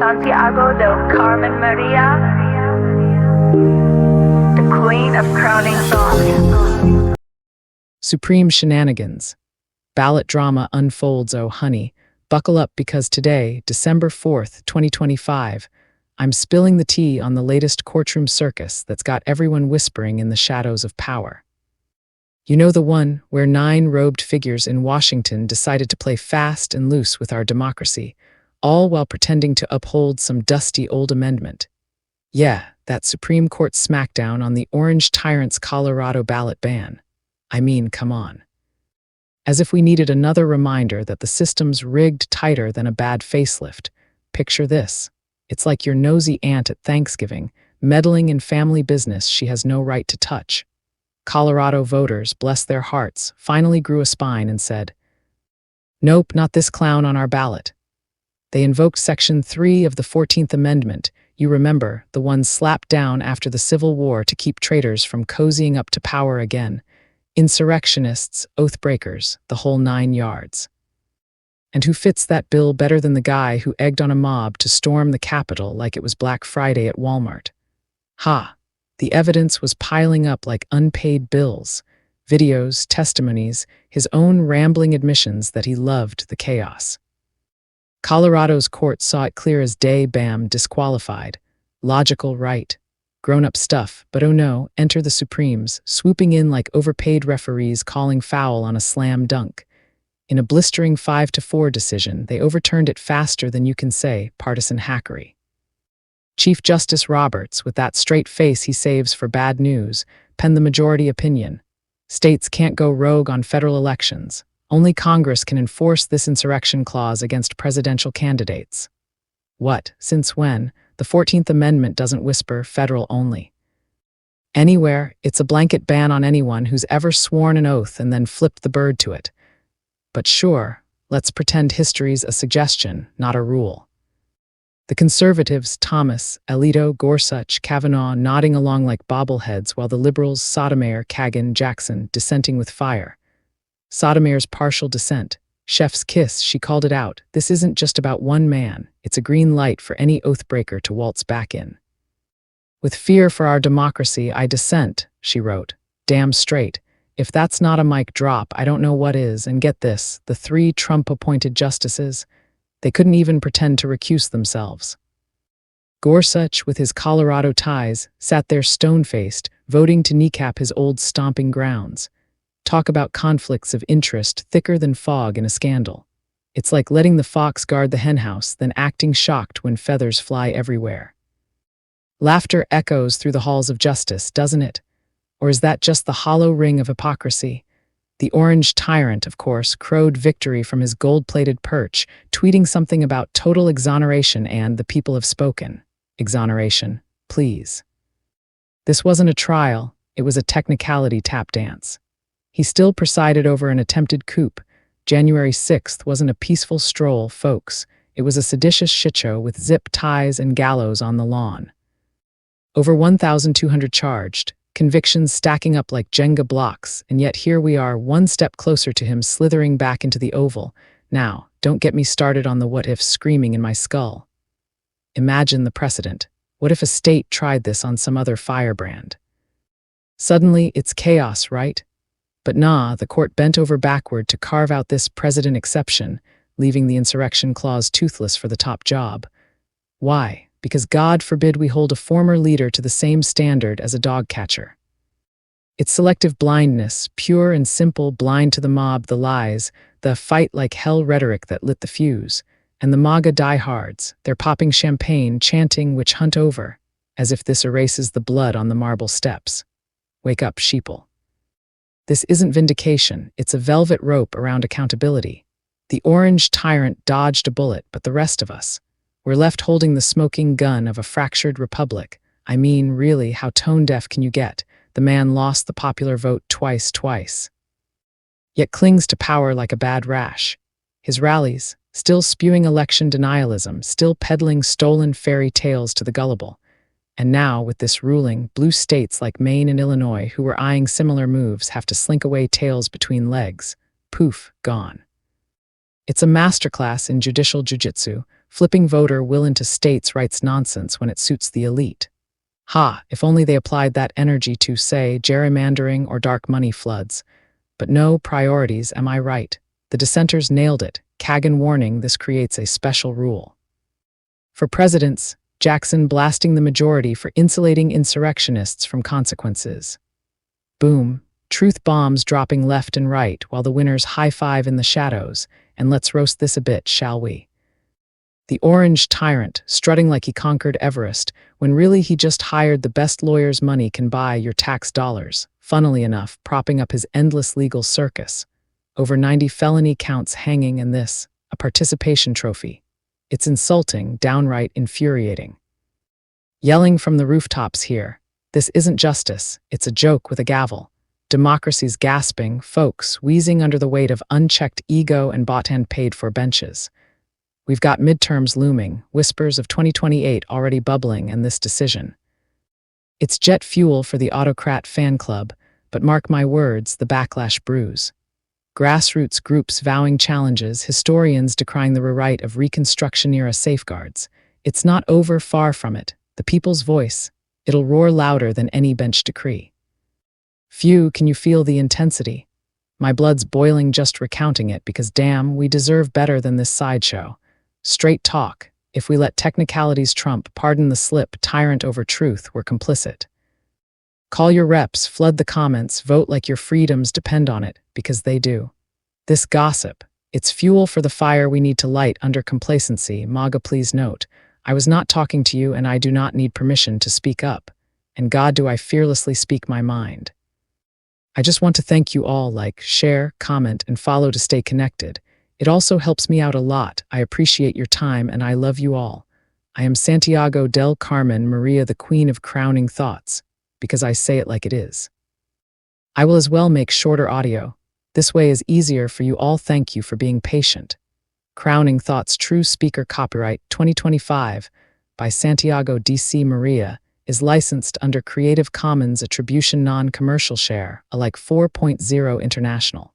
Santiago del Carmen Maria, the queen of crowning thoughts. Supreme shenanigans. Ballot drama unfolds, oh honey. Buckle up because today, December 4th, 2025, I'm spilling the tea on the latest courtroom circus that's got everyone whispering in the shadows of power. You know, the one where 9 robed figures in Washington decided to play fast and loose with our democracy, all while pretending to uphold some dusty old amendment. Yeah, that Supreme Court smackdown on the orange tyrant's Colorado ballot ban. I mean, come on. As if we needed another reminder that the system's rigged tighter than a bad facelift. Picture this. It's like your nosy aunt at Thanksgiving, meddling in family business she has no right to touch. Colorado voters, bless their hearts, finally grew a spine and said, "Nope, not this clown on our ballot." They invoked Section 3 of the 14th Amendment, you remember, the one slapped down after the Civil War to keep traitors from cozying up to power again. Insurrectionists, oath-breakers, the whole 9 yards. And who fits that bill better than the guy who egged on a mob to storm the Capitol like it was Black Friday at Walmart? Ha! The evidence was piling up like unpaid bills. Videos, testimonies, his own rambling admissions that he loved the chaos. Colorado's court saw it clear as day, bam, disqualified. Logical, right. Grown-up stuff, but oh no, enter the Supremes, swooping in like overpaid referees calling foul on a slam dunk. In a blistering 5-4 decision, they overturned it faster than you can say, partisan hackery. Chief Justice Roberts, with that straight face he saves for bad news, penned the majority opinion. States can't go rogue on federal elections. Only Congress can enforce this insurrection clause against presidential candidates. What, since when, the 14th Amendment doesn't whisper federal only. Anywhere, it's a blanket ban on anyone who's ever sworn an oath and then flipped the bird to it. But sure, let's pretend history's a suggestion, not a rule. The conservatives, Thomas, Alito, Gorsuch, Kavanaugh, nodding along like bobbleheads, while the liberals, Sotomayor, Kagan, Jackson, dissenting with fire. Sotomayor's partial dissent. Chef's kiss, she called it out. This isn't just about one man. It's a green light for any oathbreaker to waltz back in. With fear for our democracy, I dissent, she wrote. Damn straight. If that's not a mic drop, I don't know what is. And get this, the 3 Trump-appointed justices, they couldn't even pretend to recuse themselves. Gorsuch, with his Colorado ties, sat there stone-faced, voting to kneecap his old stomping grounds. Talk about conflicts of interest thicker than fog in a scandal. It's like letting the fox guard the henhouse, then acting shocked when feathers fly everywhere. Laughter echoes through the halls of justice, doesn't it? Or is that just the hollow ring of hypocrisy? The orange tyrant, of course, crowed victory from his gold-plated perch, tweeting something about total exoneration and the people have spoken. Exoneration, please. This wasn't a trial, it was a technicality tap dance. He still presided over an attempted coup. January 6th wasn't a peaceful stroll, folks. It was a seditious shitshow with zip ties and gallows on the lawn. Over 1,200 charged, convictions stacking up like Jenga blocks, and yet here we are, one step closer to him slithering back into the Oval. Now, don't get me started on the what-ifs screaming in my skull. Imagine the precedent. What if a state tried this on some other firebrand? Suddenly, it's chaos, right? But nah, the court bent over backward to carve out this president exception, leaving the insurrection clause toothless for the top job. Why? Because God forbid we hold a former leader to the same standard as a dog catcher. It's selective blindness, pure and simple, blind to the mob, the lies, the fight-like-hell rhetoric that lit the fuse, and the MAGA diehards, they're popping champagne, chanting "Witch hunt over," as if this erases the blood on the marble steps. Wake up, sheeple. This isn't vindication, it's a velvet rope around accountability. The orange tyrant dodged a bullet, but the rest of us, we're left holding the smoking gun of a fractured republic. I mean, really, how tone-deaf can you get? The man lost the popular vote twice. Yet clings to power like a bad rash. His rallies, still spewing election denialism, still peddling stolen fairy tales to the gullible. And now, with this ruling, blue states like Maine and Illinois, who were eyeing similar moves, have to slink away tails between legs. Poof, gone. It's a masterclass in judicial jujitsu, flipping voter will into states' rights nonsense when it suits the elite. Ha, if only they applied that energy to, say, gerrymandering or dark money floods. But no priorities, am I right? The dissenters nailed it. Kagan warning, this creates a special rule. For presidents, Jackson blasting the majority for insulating insurrectionists from consequences. Boom, truth bombs dropping left and right while the winners high-five in the shadows, and let's roast this a bit, shall we? The orange tyrant, strutting like he conquered Everest, when really he just hired the best lawyers money can buy, your tax dollars, funnily enough, propping up his endless legal circus. Over 90 felony counts hanging, and this, a participation trophy. It's insulting, downright infuriating. Yelling from the rooftops here, this isn't justice, it's a joke with a gavel. Democracy's gasping, folks wheezing under the weight of unchecked ego and bought and paid for benches. We've got midterms looming, whispers of 2028 already bubbling, and this decision. It's jet fuel for the autocrat fan club, but mark my words, the backlash brews. Grassroots groups vowing challenges, historians decrying the rewrite of Reconstruction-era safeguards. It's not over, far from it. The people's voice. It'll roar louder than any bench decree. Phew, can you feel the intensity? My blood's boiling just recounting it, because damn, we deserve better than this sideshow. Straight talk. If we let technicalities trump, pardon the slip, tyrant over truth, we're complicit. Call your reps, flood the comments, vote like your freedoms depend on it, because they do. This gossip, it's fuel for the fire we need to light under complacency. MAGA, please note, I was not talking to you and I do not need permission to speak up. And God, do I fearlessly speak my mind. I just want to thank you all, like, share, comment, and follow to stay connected. It also helps me out a lot. I appreciate your time and I love you all. I am Santiago del Carmen Maria, the Queen of Crowning Thoughts, because I say it like it is. I will as well make shorter audio. This way is easier for you all. Thank you for being patient. Crowning Thoughts, True Speaker, copyright 2025 by Santiago DC Maria, is licensed under Creative Commons Attribution Non-Commercial Share, alike 4.0 International.